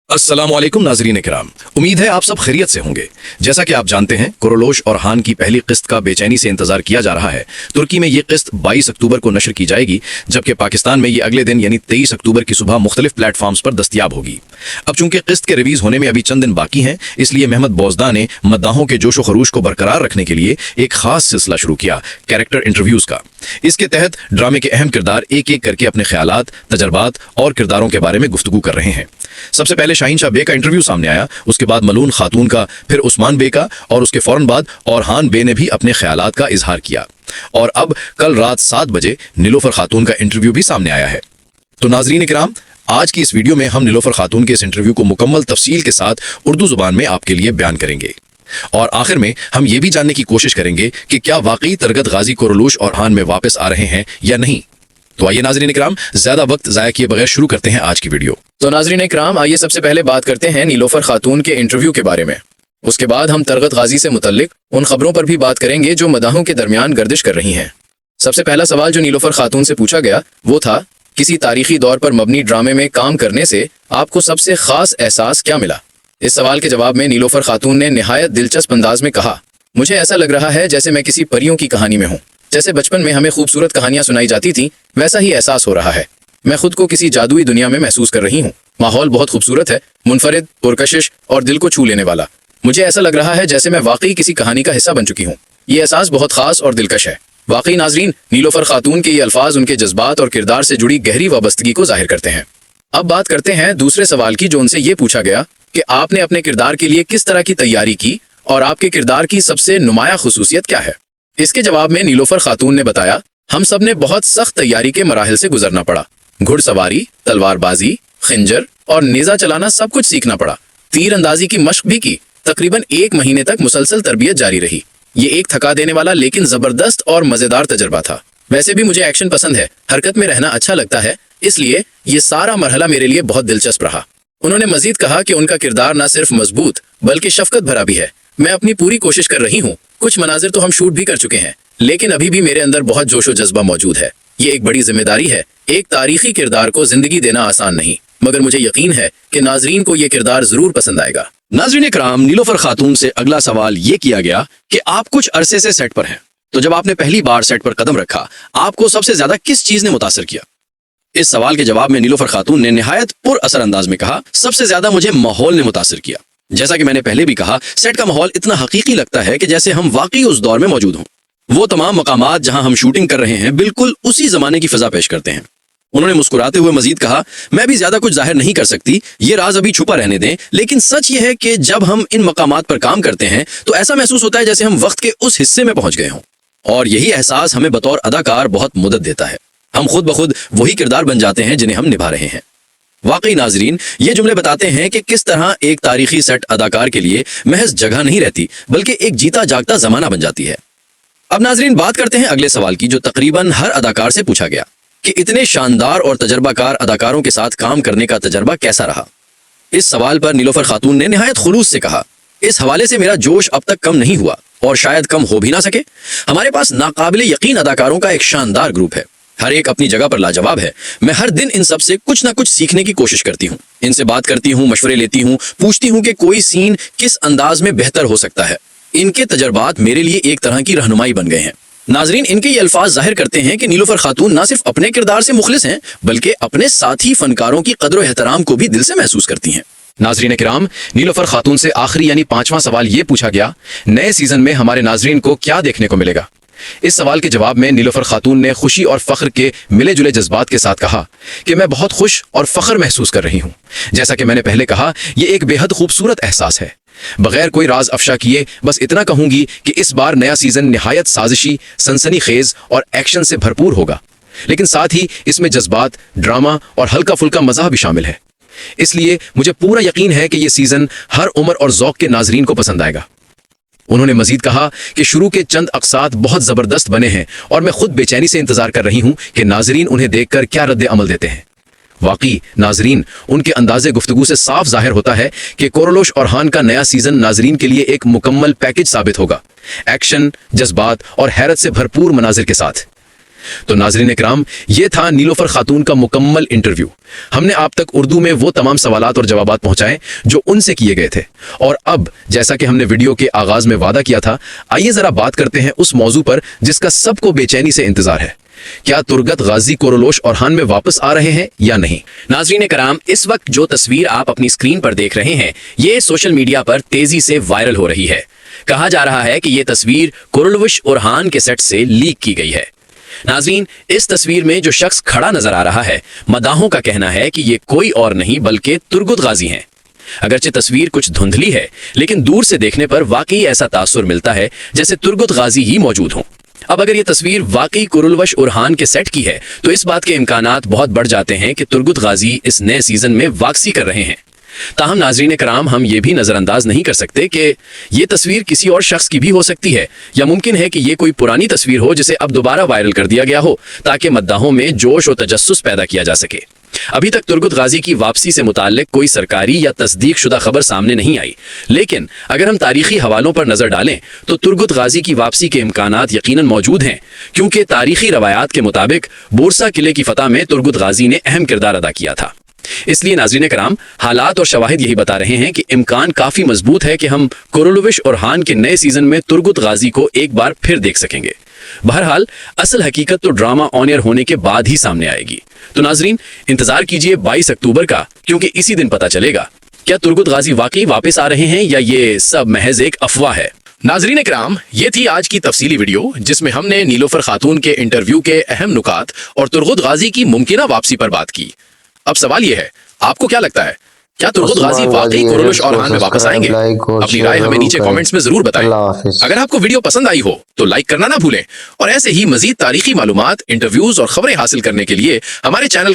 अस्सलाम वालेकुम नाजरीन इकराम, उम्मीद है आप सब खैरियत से होंगे। जैसा कि आप जानते हैं, कुरलोश और हान की पहली किस्त का बेचैनी से इंतजार किया जा रहा है। तुर्की में ये किस्त 22 अक्टूबर को नशर की जाएगी, जबकि पाकिस्तान में ये अगले दिन यानी 23 अक्टूबर की सुबह मुख्तलिफ प्लेटफॉर्म्स पर दस्तयाब होगी। अब चूंकि किस्त के रिलीज होने में अभी चंद दिन बाकी हैं, इसलिए महमद बोजदा ने मद्दाहों के जोशो खरूश को बरकरार रखने के लिए एक खास सिलसिला शुरू किया, कैरेक्टर इंटरव्यूज का। इसके तहत ड्रामे के अहम किरदार एक एक करके अपने ख्यालात, तजर्बात और किरदारों के बारे में गुफ्तगू कर रहे हैं। सबसे पहले शाहीन शाह बे का इंटरव्यू सामने आया, उसके बाद मलून खातून का, फिर उस्मान बे का और उसके फौरन बाद औरहान बे ने भी अपने ख्यालात का इजहार किया। और अब कल रात 7 बजे नीलोफर खातून का इंटरव्यू भी सामने आया है। तो नाजरीन इकराम, आज की इस वीडियो में हम नीलोफर खातून के इस इंटरव्यू को मुकम्मल तफसील के साथ उर्दू जुबान में आपके लिए बयान करेंगे। और आखिर में हम ये भी जानने की कोशिश करेंगे कि क्या वाकई तरगत गाजी कुरलोश और हान में वापस आ रहे हैं या नहीं। तो आइए नाजरीन इकराम, ज्यादा वक्त जाया किए बगैर शुरू करते हैं आज की वीडियो। तो नाजरीन इकराम, आइए सबसे पहले बात करते हैं नीलोफर खातून के इंटरव्यू के बारे में। उसके बाद हम तरगत गाजी से मुतल्लिक उन खबरों पर भी बात करेंगे जो मदाहों के दरमियान गर्दिश कर रही हैं। सबसे पहला सवाल जो नीलोफर खातून से पूछा गया वो था, किसी तारीखी दौर पर मबनी ड्रामे में काम करने से आपको सबसे खास एहसास क्या मिला। इस सवाल के जवाब में नीलोफर खातून ने निहायत दिलचस्प अंदाज में कहा, मुझे ऐसा लग रहा है जैसे मैं किसी परियों की कहानी में हूँ। जैसे बचपन में हमें खूबसूरत कहानियां सुनाई जाती थी, वैसा ही एहसास हो रहा है। मैं खुद को किसी जादुई दुनिया में महसूस कर रही हूँ। माहौल बहुत खूबसूरत है, मुनफरिद, पुरकशिश और दिल को छू लेने वाला। मुझे ऐसा लग रहा है जैसे मैं वाकई किसी कहानी का हिस्सा बन चुकी हूँ। ये एहसास बहुत खास और दिलकश है। वाकई नाजरीन, नीलोफर खातून के ये अल्फाज उनके जज्बात और किरदार से जुड़ी गहरी वाबस्तगी को जाहिर करते हैं। अब बात करते हैं दूसरे सवाल की, जो उनसे ये पूछा गया कि आपने अपने किरदार के लिए किस तरह की तैयारी की और आपके किरदार की सबसे नुमाया खुसूसियत क्या है। इसके जवाब में नीलोफर खातून ने बताया, हम सब ने बहुत सख्त तैयारी के मराहिल से गुजरना पड़ा। घुड़सवारी, तलवारबाजी, खंजर और नेजा चलाना सब कुछ सीखना पड़ा। तीर अंदाजी की मशक भी की। तकरीबन 1 महीने तक मुसलसल तरबियत जारी रही। ये एक थका देने वाला लेकिन जबरदस्त और मजेदार तजर्बा था। वैसे भी मुझे एक्शन पसंद है, हरकत में रहना अच्छा लगता है, इसलिए ये सारा मरहला मेरे लिए बहुत दिलचस्प रहा। उन्होंने मजीद कहा कि उनका किरदार न सिर्फ मजबूत बल्कि शफकत भरा भी है। मैं अपनी पूरी कोशिश कर रही हूँ। कुछ मनाजिर तो हम शूट भी कर चुके हैं, लेकिन अभी भी मेरे अंदर बहुत जोशो जज्बा मौजूद है। ये एक बड़ी जिम्मेदारी है। एक तारीखी किरदार को जिंदगी देना आसान नहीं, मगर मुझे यकीन है कि नाजरीन को ये किरदार जरूर पसंद आएगा। नाजरीन इकराम, नीलोफर खातून से अगला सवाल ये किया गया कि आप कुछ अरसे से सेट पर हैं, तो जब आपने पहली बार सेट पर कदम रखा, आपको सबसे ज्यादा किस चीज ने मुतासर किया। इस सवाल के जवाब में नीलोफर खातून ने निहायत पुर असर अंदाज में कहा, सबसे ज्यादा मुझे माहौल ने मुतासर किया। जैसा कि मैंने पहले भी कहा, सेट का माहौल इतना हकीकी लगता है कि जैसे हम वाकई उस दौर में मौजूद हों। वो तमाम मकामात जहां हम शूटिंग कर रहे हैं बिल्कुल उसी जमाने की फिजा पेश करते हैं। उन्होंने मुस्कुराते हुए मजीद कहा, मैं भी ज्यादा कुछ जाहिर नहीं कर सकती, ये राज अभी छुपा रहने दें, लेकिन सच ये है कि जब हम इन मकामात पर काम करते हैं तो ऐसा महसूस होता है जैसे हम वक्त के उस हिस्से में पहुंच गए हों। और यही एहसास हमें बतौर अदाकार बहुत मदद देता है। हम खुद ब खुद वही किरदार बन जाते हैं जिन्हें हम निभा रहे हैं। वाकई नाजरीन, ये जुमले बताते हैं कि किस तरह एक तारीखी सेट अदाकार के लिए महज जगह नहीं रहती, बल्कि एक जीता जागता जमाना बन जाती है। अब नाजरीन, बात करते हैं अगले सवाल की, जो तकरीबन हर अदाकार से पूछा गया कि इतने शानदार और तजर्बाकार अदाकारों के साथ काम करने का तजर्बा कैसा रहा। इस सवाल पर नीलोफर खातून ने निहायत खुलूस से कहा, इस हवाले से मेरा जोश अब तक कम नहीं हुआ और शायद कम हो भी ना सके। हमारे पास नाकाबिले यकीन अदाकारों का एक शानदार ग्रुप है। हर एक अपनी जगह पर लाजवाब है। मैं हर दिन इन सब से कुछ ना कुछ सीखने की कोशिश करती हूँ। इनसे बात करती हूँ, मशवरे लेती हूँ, पूछती हूँ कि कोई सीन किस अंदाज में बेहतर हो सकता है। इनके तजर्बात मेरे लिए एक तरह की रहनुमाई बन गए हैं। नाजरीन, इनके ये अल्फाज जाहिर करते हैं कि नीलोफर खातून न सिर्फ अपने किरदार से मुखलिस हैं, बल्कि अपने साथी फनकारों की कदर एहतराम को भी दिल से महसूस करती हैं। नाजरीन किराम, नीलोफर खातून से आखिरी यानी 5वां सवाल ये पूछा गया, नए सीजन में हमारे नाजरीन को क्या देखने को मिलेगा। इस सवाल के जवाब में नीलोफर खातून ने खुशी और फख्र के मिले जुले जज्बात के साथ कहा कि मैं बहुत खुश और फख्र महसूस कर रही हूँ। जैसा कि मैंने पहले कहा, ये एक बेहद खूबसूरत एहसास है। बगैर कोई राज अफशा किए बस इतना कहूंगी कि इस बार नया सीजन निहायत साजिशी, सनसनीखेज और एक्शन से भरपूर होगा, लेकिन साथ ही इसमें जज्बात, ड्रामा और हल्का फुल्का मज़ाह भी शामिल है। इसलिए मुझे पूरा यकीन है कि यह सीजन हर उम्र और ज़ौक़ के नाजरीन को पसंद आएगा। उन्होंने मजीद कहा कि शुरू के चंद अक़सात बहुत ज़बरदस्त बने हैं और मैं खुद बेचैनी से इंतज़ार कर रही हूँ कि नाजरीन उन्हें देखकर क्या रद्द अमल देते हैं। वाकई नाजरीन, उनके अंदाज़े गुफ्तगू से साफ जाहिर होता है कि कुरलोश और हान का नया सीजन नाजरीन के लिए एक मुकम्मल पैकेज साबित होगा, एक्शन, जज्बात और हैरत से भरपूर मनाजिर के साथ। تو ناظرین اکرام، یہ تھا نیلوفر خاتون کا مکمل انٹرویو۔ ہم نے آپ تک اردو میں وہ تمام سوالات اور جوابات پہنچائے جو ان سے کیے گئے تھے، اور اب جیسا کہ ہم نے ویڈیو کے آغاز میں وعدہ کیا تھا، آئیے ذرا بات کرتے ہیں اس موضوع پر جس کا سب کو بے چینی سے انتظار ہے۔ کیا ترگت غازی کورولوش اورحان میں واپس آ رہے ہیں یا نہیں؟ ناظرین کرام، اس وقت جو تصویر آپ اپنی اسکرین پر دیکھ رہے ہیں یہ سوشل میڈیا پر تیزی سے وائرل ہو رہی ہے۔ کہا جا رہا ہے کہ یہ تصویر کورولوش اورحان کے سیٹ سے لیک کی گئی ہے۔ ناظرین، اس تصویر میں جو شخص کھڑا نظر آ رہا ہے، مداحوں کا کہنا ہے کہ یہ کوئی اور نہیں بلکہ ترگت غازی ہیں۔ اگرچہ تصویر کچھ دھندلی ہے، لیکن دور سے دیکھنے پر واقعی ایسا تاثر ملتا ہے جیسے ترگت غازی ہی موجود ہوں۔ اب اگر یہ تصویر واقعی کورولوش اورحان کے سیٹ کی ہے تو اس بات کے امکانات بہت بڑھ جاتے ہیں کہ ترگت غازی اس نئے سیزن میں واپسی کر رہے ہیں۔ تاہم ناظرین کرام، ہم یہ بھی نظر انداز نہیں کر سکتے کہ یہ تصویر کسی اور شخص کی بھی ہو سکتی ہے، یا ممکن ہے کہ یہ کوئی پرانی تصویر ہو جسے اب دوبارہ وائرل کر دیا گیا ہو تاکہ مداحوں میں جوش و تجسس پیدا کیا جا سکے۔ ابھی تک ترگت غازی کی واپسی سے متعلق کوئی سرکاری یا تصدیق شدہ خبر سامنے نہیں آئی، لیکن اگر ہم تاریخی حوالوں پر نظر ڈالیں تو ترگت غازی کی واپسی کے امکانات یقیناً موجود ہیں، کیونکہ تاریخی روایات کے مطابق بورسا قلعے کی فتح میں ترگت غازی نے اہم کردار ادا کیا تھا۔ اس لیے ناظرین کرام، حالات اور شواہد یہی بتا رہے ہیں کہ امکان کافی مضبوط ہے کہ ہم کورولوش اورحان کے نئے سیزن میں ترگت غازی کو ایک بار پھر دیکھ سکیں گے۔ بہرحال اصل حقیقت تو ڈرامہ آن ایئر ہونے کے بعد ہی سامنے آئے گی۔ تو ناظرین، انتظار کیجئے 22 اکتوبر کا، کیونکہ اسی دن پتہ چلے گا کیا ترگت غازی واقعی واپس آ رہے ہیں یا یہ سب محض ایک افواہ ہے۔ ناظرین اکرام، یہ تھی آج کی تفصیلی ویڈیو جس میں ہم نے نیلوفر خاتون کے انٹرویو کے اہم نکات اور ترگت غازی کی ممکنہ واپسی پر بات کی۔ اب سوال یہ ہے، آپ کو کیا لگتا ہے، کیا ترگت غازی واقعی کورولوش اورحان میں واپس آئیں گے؟ اپنی رائے ہمیں نیچے کامنٹس میں ضرور بتائیں۔ اگر آپ کو ویڈیو پسند آئی ہو تو لائک کرنا نہ بھولیں، اور ایسے ہی مزید تاریخی معلومات، انٹرویوز اور خبریں حاصل کرنے کے لیے ہمارے چینل